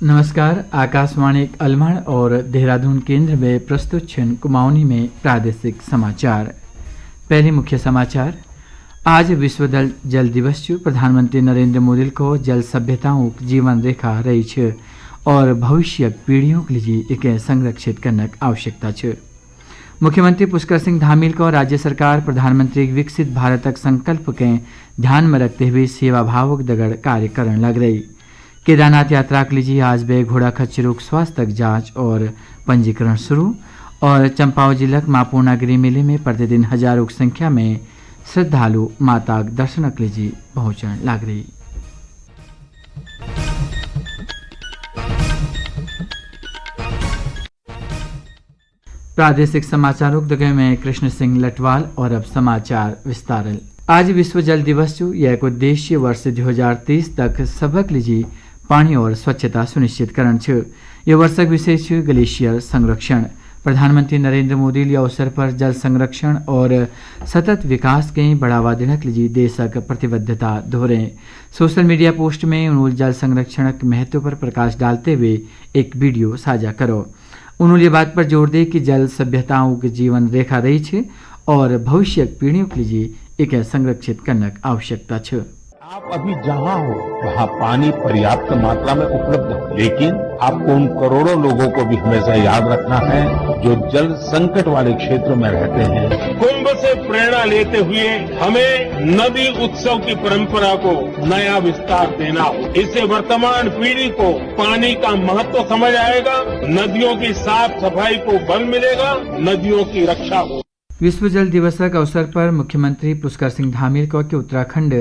नमस्कार। आकाशवाणी अलमड़ और देहरादून केंद्र में प्रस्तुत छन कुमाऊनी में प्रादेशिक समाचार। पहले मुख्य समाचार। आज विश्व जल दिवस छ। प्रधानमंत्री नरेंद्र मोदी को जल सभ्यताओं जीवन रेखा रही छ और भविष्य पीढ़ियों के लिए इसे संरक्षित करने की आवश्यकता छ। मुख्यमंत्री पुष्कर सिंह धामील को राज्य सरकार प्रधानमंत्री विकसित भारत संकल्प के ध्यान में रखते हुए सेवा भावक दगड़ कार्य करने लग रही। केदारनाथ यात्रा के लिए आज बे घोड़ा खच्चर रोग स्वास्थ्य जांच और पंजीकरण शुरू। और चंपावत जिला के मां पूर्णागिरी मेले में प्रतिदिन हजारों की संख्या में श्रद्धालु माता दर्शन के लिए पहुंचने लग रही। प्रादेशिक समाचारों में कृष्ण सिंह लटवाल। और अब समाचार विस्तार। आज विश्व जल दिवस छ। यह एक उद्देश्य वर्ष 2030 तक सबक लीजिए पानी और स्वच्छता सुनिश्चित करण छ। यह वर्षक विषय छ ग्लेशियर संरक्षण। प्रधानमंत्री नरेंद्र मोदी इस अवसर पर जल संरक्षण और सतत विकास के बढ़ावा देने के लिए देशक प्रतिबद्धता दोहरे। सोशल मीडिया पोस्ट में उन्होंने जल संरक्षण के महत्व पर प्रकाश डालते हुए एक वीडियो साझा करो। उन्होंने बात पर जोर दे कि जल सभ्यताओं की जीवन रेखा रही है और भविष्य पीढ़ियों के लिए इसे संरक्षित करने की आवश्यकता है। आप अभी जहां हो वहां पानी पर्याप्त मात्रा में उपलब्ध है, लेकिन आपको उन करोड़ों लोगों को भी हमेशा याद रखना है जो जल संकट वाले क्षेत्रों में रहते हैं। कुंभ से प्रेरणा लेते हुए हमें नदी उत्सव की परंपरा को नया विस्तार देना हो। इससे वर्तमान पीढ़ी को पानी का महत्व समझ आएगा, नदियों की साफ सफाई को बल मिलेगा, नदियों की रक्षा हो। विश्व जल दिवस के अवसर पर मुख्यमंत्री पुष्कर सिंह धामील को कि उत्तराखंड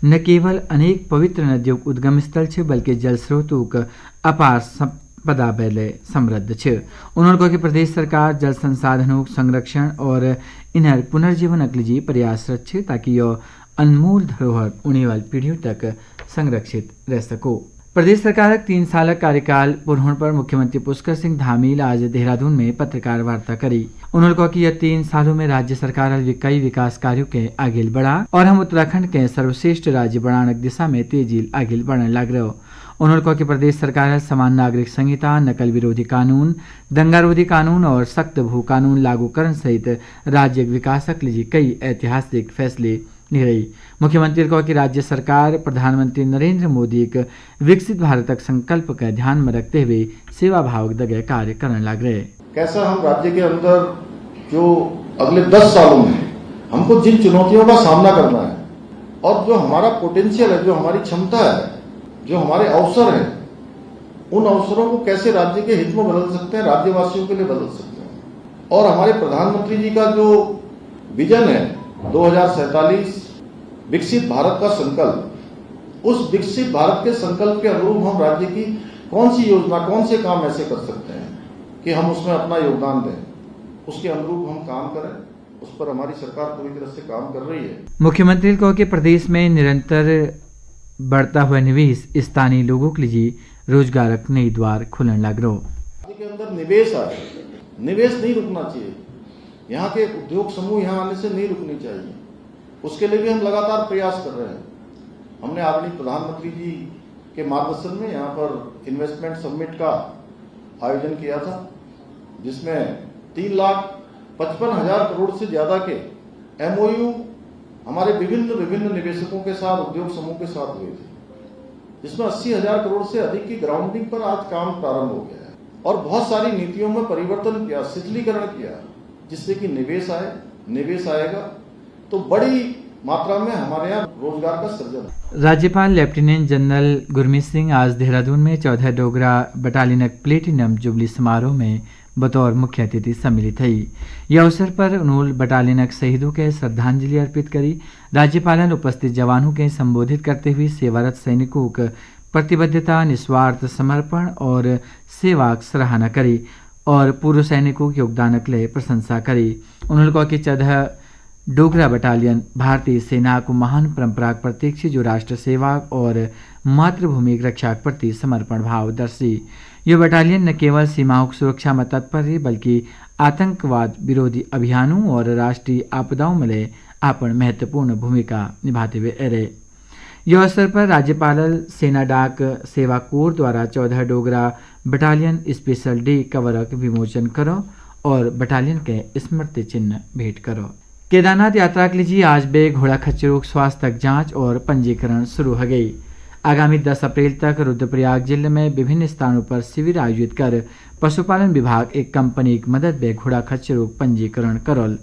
न केवल अनेक पवित्र नदियों का उद्गम स्थल है बल्कि जल स्रोतों का अपार संपदा बेले समृद्ध है। उन्होंने कहा कि प्रदेश सरकार जल संसाधनों संरक्षण और इन्हें पुनर्जीवन के लिए प्रयासरत है ताकि यह अनमोल धरोहर आने वाली पीढ़ियों तक संरक्षित रह सको। प्रदेश सरकार 3 साल कार्यकाल पूर्ण होने पर मुख्यमंत्री पुष्कर सिंह धामील आज देहरादून में पत्रकार वार्ता करी। उन्होंने कहा कि यह 3 सालों में राज्य सरकार कई विकास कार्यों के आगे बढ़ा और हम उत्तराखंड के सर्वश्रेष्ठ राज्य बनाने की दिशा में तेजी आगे बढ़ने लग रहे हो। उन्होंने कहा कि प्रदेश सरकार समान नागरिक संहिता, नकल विरोधी कानून, दंगा रोधी कानून और सख्त भू कानून लागूकरण सहित राज्य विकास के लिए कई ऐतिहासिक फैसले ले रही। मुख्यमंत्री ने कहा कि राज्य सरकार प्रधानमंत्री नरेंद्र मोदी के विकसित भारत संकल्प का ध्यान में रखते हुए सेवा भावक दगे कार्य करने लग रहे। कैसा हम राज्य के अंदर जो अगले 10 सालों में हमको जिन चुनौतियों का सामना करना है और जो हमारा पोटेंशियल है, जो हमारी क्षमता है, जो हमारे अवसर हैं, उन अवसरों को कैसे राज्य के हित में बदल सकते हैं, राज्यवासियों के लिए बदल सकते हैं। और हमारे प्रधानमंत्री जी का जो विजन है 2047 विकसित भारत का संकल्प, उस विकसित भारत के संकल्प के अनुरूप हम राज्य की कौन सी योजना, कौन से काम ऐसे कर सकते हैं कि हम उसमें अपना योगदान दें, उसके अनुरूप हम काम करें। उस पर हमारी सरकार पूरी तरह से काम कर रही है। मुख्यमंत्री ने कहा कि प्रदेश में निरंतर बढ़ता हुआ निवेश स्थानीय लोगों के लिए रोजगार के नए द्वार खुलने लग रहे। राज्य के अंदर निवेश आए, निवेश नहीं रुकना चाहिए। यहाँ के उद्योग समूह यहाँ आने से नहीं रुकनी चाहिए। उसके लिए भी हम लगातार प्रयास कर रहे हैं। हमने आदरणीय प्रधानमंत्री जी के मार्गदर्शन में यहाँ पर इन्वेस्टमेंट समिट का आयोजन किया था, जिसमें 3,55,000 करोड़ से ज्यादा के MOU हमारे विभिन्न निवेशकों के साथ, उद्योग समूह के साथ हुए थे, जिसमें 80,000 करोड़ से अधिक की ग्राउंडिंग पर आज काम प्रारंभ हो गया है और बहुत सारी नीतियों में परिवर्तन किया, शिथिलीकरण किया, जिससे कि निवेश आए, निवेश आएगा तो बड़ी मात्रा में हमारे यहाँ रोजगार का सृजन। राज्यपाल लेफ्टिनेंट जनरल गुरमीत सिंह आज देहरादून में 14 डोगरा बटालियन प्लेटिनम जुबली समारोह में बतौर मुख्य अतिथि सम्मिलित हुई। यह अवसर पर उन्होंने बटालियन शहीदों के श्रद्धांजलि अर्पित करी। राज्यपाल ने उपस्थित जवानों के संबोधित करते हुए सेवारत सैनिकों की प्रतिबद्धता, निस्वार्थ समर्पण और सेवा की सराहना करी और पूर्व सैनिकों के योगदान के लिए प्रशंसा करी। उन्होंने कहा कि 14 डोगरा बटालियन भारतीय सेना को महान परंपरा का प्रतीक है, जो राष्ट्र सेवा और मातृभूमि की रक्षा के प्रति समर्पण भाव दर्शी। यह बटालियन न केवल सीमाओं की सुरक्षा में तत्पर है बल्कि आतंकवाद विरोधी अभियानों और राष्ट्रीय आपदाओं में अपन महत्वपूर्ण भूमिका निभाते हुए रहे। यह अवसर पर राज्यपाल सेना डाक सेवा कोर द्वारा 14 डोगरा बटालियन स्पेशल डे कवरक विमोचन करो और बटालियन के स्मृति चिन्ह भेंट करो। केदारनाथ यात्रा के लिए आज बे घोड़ा खच्चर स्वास्थ्य जांच और पंजीकरण शुरू हो गई। आगामी 10 अप्रैल तक रुद्रप्रयाग जिले में विभिन्न स्थानों पर शिविर आयोजित कर पशुपालन विभाग एक कंपनी की मदद में घोड़ा खच्चर रोग पंजीकरण करल।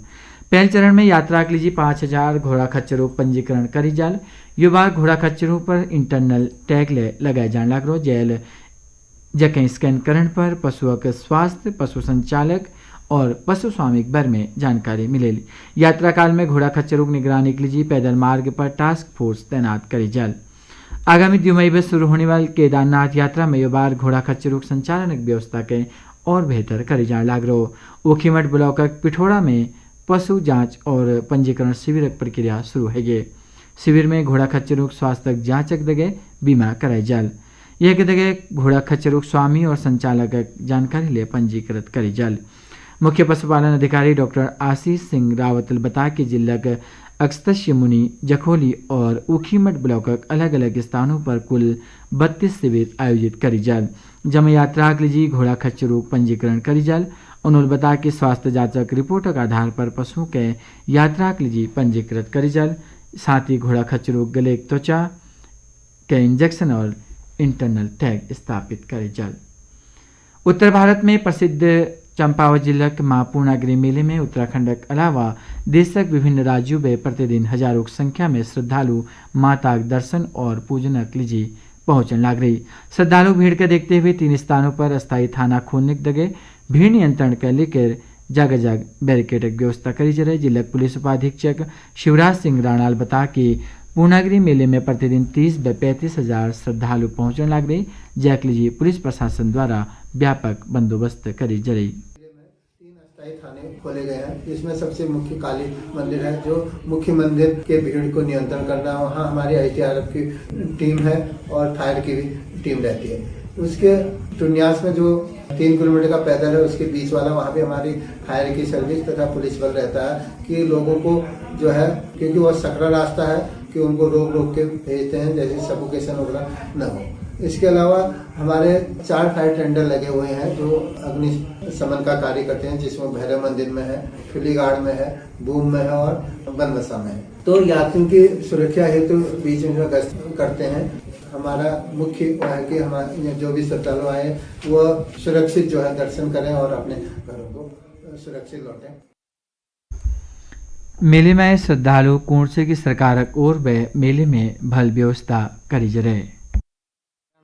पहले चरण में यात्रा के लिए 5000 घोड़ा खच्चर रोग पंजीकरण करी जाल। युवा घोड़ा खच्चरों पर इंटरनल टैग लगाए जाने लग रहा जेल जकें स्कैन करण पर पशुओं के स्वास्थ्य, पशु संचालक और पशु स्वामी के बारे में जानकारी मिलेगी। यात्रा काल में घोड़ा खच्चर रोग निगरानी के लिए पैदल मार्ग पर टास्क फोर्स तैनात करी जाल। आगामी 2 मई में शुरू होने वाली केदारनाथ यात्रा में यह बार घोड़ा खच्चर रोग संचालन की व्यवस्था के और बेहतर करी जाने लग रहा। ओखीमठ ब्लॉक पिठोड़ा में पशु जांच और पंजीकरण शिविर प्रक्रिया शुरू है। शिविर में घोड़ा खच्चर रोग स्वास्थ्य जांचक दगे बीमा कराई जाल। यह के दगे घोड़ा खच्चर रोग स्वामी और संचालक जानकारी ले पंजीकृत करी जाल। मुख्य पशुपालन अधिकारी डॉक्टर आशीष सिंह रावत बता कि जिला के अक्सतश्य मुनि, जखोली और ऊखीमठ ब्लॉक अलग अलग स्थानों पर कुल 32 शिविर आयोजित करी जाल। जब यात्रा के लिए घोड़ा खच्चर रोग पंजीकरण करी जाल। उन्होंने बताया कि स्वास्थ्य जांचक रिपोर्ट के आधार पर पशुओं के यात्रा के लिए पंजीकृत करी जाल। साथ ही घोड़ा खच्चर रोग गले त्वचा के इंजेक्शन और इंटरनल टैग स्थापित करी जाल। उत्तर भारत में प्रसिद्ध चंपावत जिला के मां पूर्णागिरि मेले में उत्तराखंड के अलावा देश के विभिन्न राज्यों में प्रतिदिन हजारों की संख्या में श्रद्धालु माता के दर्शन और पूजन के लिए पहुंचने लग रही। श्रद्धालु भीड़ के देखते हुए 3 स्थानों पर अस्थायी थाना खोलने के दगे भीड़ नियंत्रण के लेकर जगह जगह बैरिकेड की व्यवस्था करी जा रही। जिला पुलिस उपाधीक्षक शिवराज सिंह राणाल बता कि पूर्णागिरि मेले में प्रतिदिन 30 व 35 हजार श्रद्धालु पहुंचने लग रही। जैक लिए पुलिस प्रशासन द्वारा व्यापक बंदोबस्त करी जा रही। 3 अस्थायी थाने खोले गए हैं। इसमें सबसे मुख्य काली मंदिर है जो मुख्य मंदिर के भीड़ को नियंत्रण करना है। वहाँ हमारी ITRF की टीम है और फायर की भी टीम रहती है। उसके टुन्यास में जो 3 किलोमीटर का पैदल है उसके बीच वाला वहाँ पे हमारी फायर की सर्विस तथा पुलिस बल रहता है कि लोगों को जो है, क्योंकि वह सकरा रास्ता है, कि उनको रोक के भेजते हैं जैसे सफोकेशन वगैरह न हो। इसके अलावा हमारे 4 फायर टेंडर लगे हुए हैं जो अग्निशमन का कार्य करते हैं, जिसमें भैरव मंदिर में है, फिलीगाड़ में है, बूम में है और बनबसा में है। तो यात्रियों की सुरक्षा हेतु बीच में गश्त करते हैं। हमारा मुख्य है कि हमारे जो भी श्रद्धालु आए वह सुरक्षित जो है दर्शन करें और अपने घरों को सुरक्षित लौटें। मेले में श्रद्धालु कोणसे की सरकार और वे मेले में भल व्यवस्था करी जा रहे।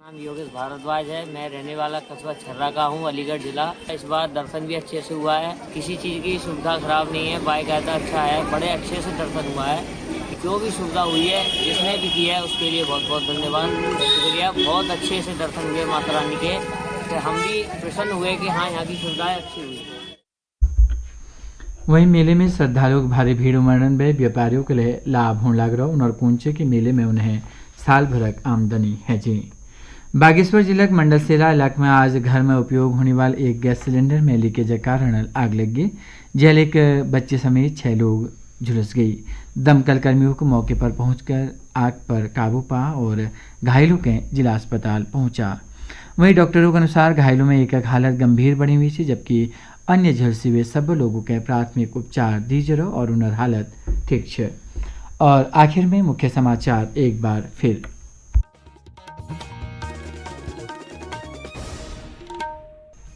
नाम योगेश भारद्वाज है। मैं रहने वाला कस्बा छर्रा का हूँ, अलीगढ़ जिला। इस बार दर्शन भी अच्छे से हुआ है, किसी चीज़ की सुविधा खराब नहीं है, बाकायदा अच्छा है, बड़े अच्छे से दर्शन हुआ है। जो भी सुविधा हुई है जिसने भी किया है उसके लिए बहुत बहुत धन्यवाद, शुक्रिया। बहुत अच्छे से दर्शन हुए माता रानी के, तो हम भी प्रसन्न हुए कि हाँ यहाँ की सुविधाएं अच्छी हुई। वहीं मेले में श्रद्धालुओं की भारी भीड़ उमड़ने में व्यापारियों के लिए लाभ होने लग रहा और पूंछे कि मेले में उन्हें साल भरक आमदनी है जी। बागेश्वर जिला के मंडल सेला इलाके में आज घर में उपयोग होने वाले एक गैस सिलेंडर में लीकेज के कारण आग लग गई। जेल एक बच्चे समेत 6 लोग झुलस गई। दमकल कर्मियों को मौके पर पहुंचकर आग पर काबू पा और घायलों के जिला अस्पताल पहुंचा। वहीं डॉक्टरों के अनुसार घायलों में एक हालत गंभीर बनी हुई थी, जबकि अन्य झुलसे हुए सब लोगों के प्राथमिक उपचार दी जरो और उनर हालत ठीक है। और आखिर में मुख्य समाचार एक बार फिर।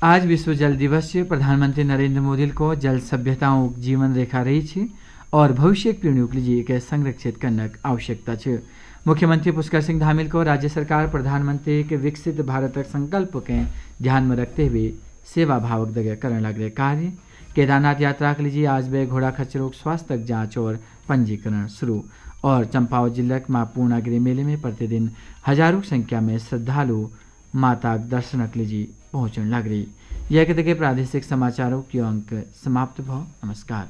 आज विश्व जल दिवस है। प्रधानमंत्री नरेंद्र मोदी को जल सभ्यताओं जीवन रेखा रही है और भविष्य की पीढ़ियों के लिए एक संरक्षित करने की आवश्यकता है। मुख्यमंत्री पुष्कर सिंह धामील को राज्य सरकार प्रधानमंत्री के विकसित भारत संकल्प के ध्यान में रखते हुए सेवा भावक दगे करने लग रहे कार्य। केदारनाथ यात्रा के लिए आज वे घोड़ा खच्चर रोग स्वास्थ्य जांच और पंजीकरण शुरू। और चंपावत जिला के मां पूर्णागिरि मेले में प्रतिदिन हजारों की संख्या में श्रद्धालु माता दर्शन के लिए पहुंचने लग रही। यह के प्रादेशिक समाचारों की अंक समाप्त भव। नमस्कार।